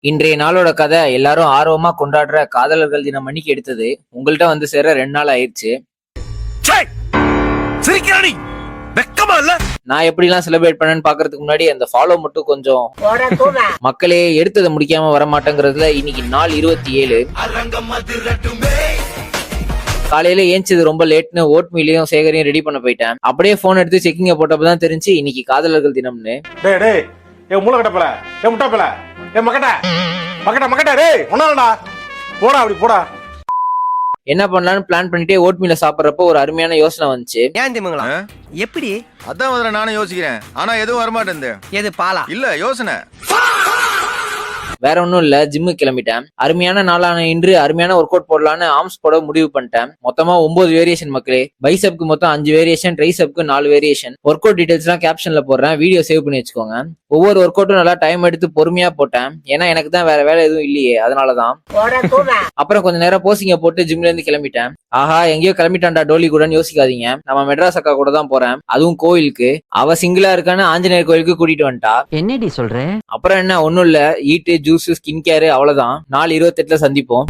இன்றைய நாளோட கதை எல்லாரும் ஆர்வமா கொண்டாடுற காதலர்கள் தினம் அன்னைக்கு எடுத்தது. உங்கள்கிட்ட வந்து சேர 2 நாள் ஆயிடுச்சு. நான் எப்படிலாம் செலிப்ரேட் பண்ணேன்னு பாக்குறதுக்கு முன்னாடி அந்த ஃபாலோ மட்டும் கொஞ்சம். மக்களே எடுத்ததை முடிக்காம வர மாட்டேங்கிறதுல இன்னைக்கு நாள் 27. காலையில ஏஞ்சது ரொம்ப லேட்னு ஓட் மீலையும் சேகரையும் ரெடி பண்ண போயிட்டேன். அப்படியே போன் எடுத்து செக்கிங்க போட்டப்பதான் தெரிஞ்சு இன்னைக்கு காதலர்கள் தினம்னு. என்ன பண்ணலாம்னு பிளான் பண்ணிட்டே ஓட் மீல சாப்பிடறப்போ ஒரு அருமையான யோசனை வந்துச்சு. ஏன் திமுங்களா எப்படி? அதான் முதல்ல நானும் யோசிக்கிறேன், ஆனா எதுவும் வரமாட்டேன். எது பாலா? இல்ல யோசனை வேற ஒன்னும் இல்ல, ஜிம்முக்கு கிளம்பிட்டேன். அருமையான நாளான இன்று அருமையான ஒர்க் அவுட் போடலான்னு ஆர்ம்ஸ் போட முடிவு பண்ணிட்டேன். மொத்தமா 9 வேரியேஷன் மக்களே. பைசப்க்கு மொத்தம் 5 வேரியேஷன், ட்ரைசப்க்கு 4 வேரியேஷன். ஒர்க் அவுட் டீடைல்ஸ் எல்லாம் கேப்ஷன்ல போடுறேன், வீடியோ சேவ் பண்ணி வச்சுக்கோங்க. ஒவ்வொரு ஒர்க் அவுட்டும் நல்லா டைம் எடுத்து பொறுமையா போட்டேன், ஏன்னா எனக்கு தான் வேற வேலை எதுவும் இல்லையே, அதனாலதான். அப்புறம் கொஞ்ச நேரம் போசிங்க போட்டு ஜிம்ல இருந்து கிளம்பிட்டேன். ஆஹா, எங்கேயோ கிளம்பிட்டான்டா டோலி கூடன்னு யோசிக்காதீங்க. நம்ம மெட்ராஸ் அக்கா கூட தான் போறேன், அதுவும் கோயிலுக்கு. அவ சிங்கிளா இருக்கான்னு ஆஞ்சநேயர் கோயிலுக்கு கூட்டிட்டு வந்துட்டா. என்னடி சொல்ற? அப்புறம் என்ன, ஒன்னும் இல்ல, ஈட்டு ஜூஸ் ஸ்கின் கேர் அவ்வளவுதான். நாள் 28 சந்திப்போம்.